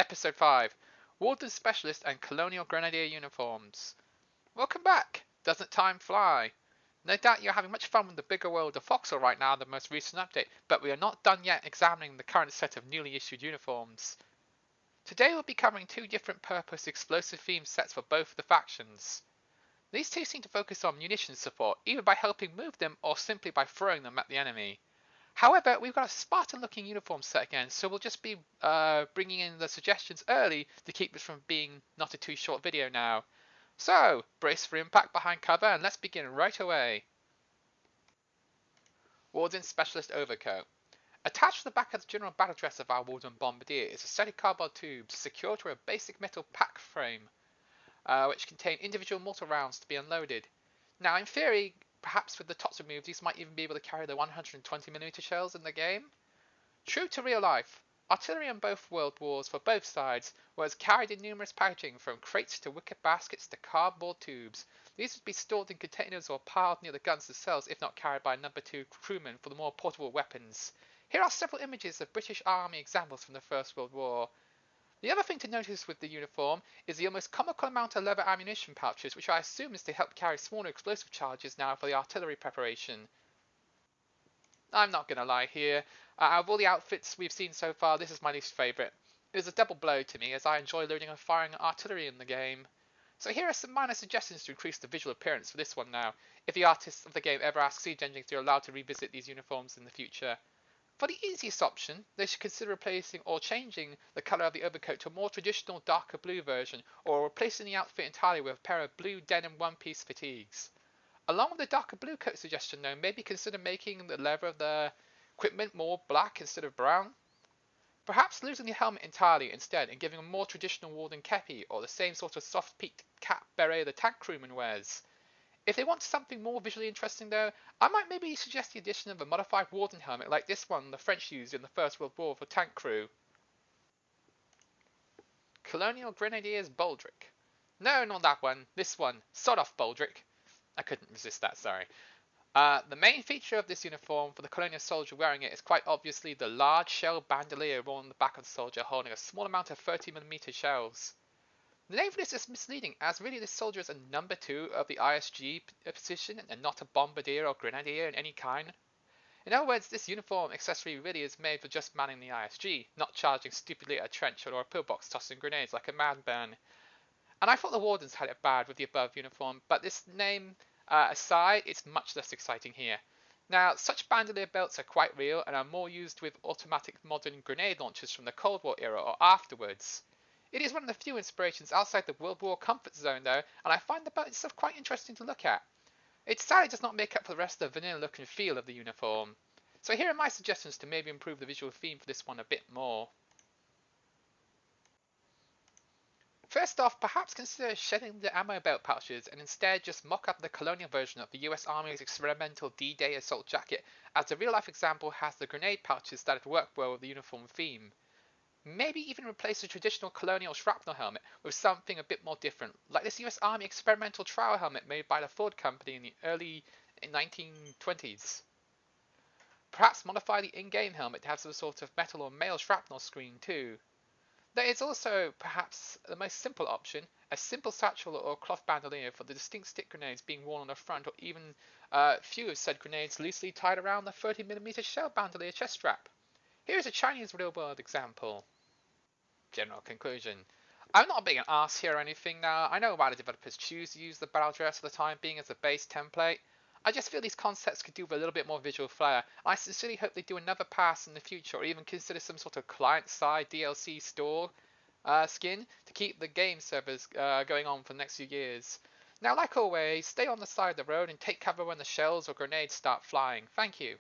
Episode 5, Warden Specialist and Colonial Grenadier uniforms. Welcome back! Doesn't time fly? No doubt you're having much fun with the bigger world of Foxhole right now, the most recent update, but we are not done yet examining the current set of newly issued uniforms. Today we'll be covering two different purpose explosive theme sets for both the factions. These two seem to focus on munitions support, either by helping move them or simply by throwing them at the enemy. However, we've got a Spartan-looking uniform set again, so we'll just be bringing in the suggestions early to keep this from being not a too short video now. So, brace for impact behind cover and let's begin right away. Warden Specialist Overcoat. Attached to the back of the general battle dress of our Warden Bombadier is a set of cardboard tubes secured to a basic metal pack frame, which contain individual mortar rounds to be unloaded. Now, in theory, perhaps with the tops removed, these might even be able to carry the 120mm shells in the game. True to real life, artillery in both world wars for both sides was carried in numerous packaging, from crates to wicker baskets to cardboard tubes. These would be stored in containers or piled near the guns themselves if not carried by number 2 crewmen for the more portable weapons. Here are several images of British Army examples from the First World War. The other thing to notice with the uniform is the almost comical amount of leather ammunition pouches, which I assume is to help carry smaller explosive charges now for the artillery preparation. I'm not going to lie here, out of all the outfits we've seen so far, this is my least favourite. It is a double blow to me, as I enjoy loading and firing artillery in the game. So here are some minor suggestions to increase the visual appearance for this one now, if the artists of the game ever ask Siege Engine if they're allowed to revisit these uniforms in the future. For the easiest option, they should consider replacing or changing the colour of the overcoat to a more traditional darker blue version, or replacing the outfit entirely with a pair of blue denim one-piece fatigues. Along with the darker blue coat suggestion though, maybe consider making the leather of the equipment more black instead of brown. Perhaps losing the helmet entirely instead and giving a more traditional Warden kepi, or the same sort of soft peaked cap beret the tank crewman wears. If they want something more visually interesting though, I might maybe suggest the addition of a modified Warden helmet like this one the French used in the First World War for tank crew. Colonial Grenadier's Baldric. No, not that one. This one. Sod off, Baldric. I couldn't resist that, sorry. The main feature of this uniform for the colonial soldier wearing it is quite obviously the large shell bandolier worn on the back of the soldier holding a small amount of 30mm shells. The name for this is misleading, as really this soldier is a number 2 of the ISG position and not a bombardier or grenadier in any kind. In other words, this uniform accessory really is made for just manning the ISG, not charging stupidly at a trench or a pillbox tossing grenades like a madman. And I thought the Wardens had it bad with the above uniform, but this name aside, it's much less exciting here. Now, such bandolier belts are quite real and are more used with automatic modern grenade launchers from the Cold War era or afterwards. It is one of the few inspirations outside the World War comfort zone though, and I find the belt itself quite interesting to look at. It sadly does not make up for the rest of the vanilla look and feel of the uniform. So here are my suggestions to maybe improve the visual theme for this one a bit more. First off, perhaps consider shedding the ammo belt pouches and instead just mock up the colonial version of the US Army's experimental D-Day assault jacket, as the real life example has the grenade pouches that would work well with the uniform theme. Maybe even replace the traditional colonial shrapnel helmet with something a bit more different, like this US Army experimental trowel helmet made by the Ford company in the early 1920s. Perhaps modify the in-game helmet to have some sort of metal or mail shrapnel screen too. There is also, perhaps the most simple option, a simple satchel or cloth bandolier for the distinct stick grenades being worn on the front, or even a few of said grenades loosely tied around the 30mm shell bandolier chest strap. Here is a Chinese real-world example. General conclusion. I'm not being an arse here or anything now. I know why the developers choose to use the battle dress for the time being as a base template. I just feel these concepts could do with a little bit more visual flair, and I sincerely hope they do another pass in the future, or even consider some sort of client-side DLC store skin to keep the game servers going on for the next few years. Now, like always, stay on the side of the road and take cover when the shells or grenades start flying. Thank you.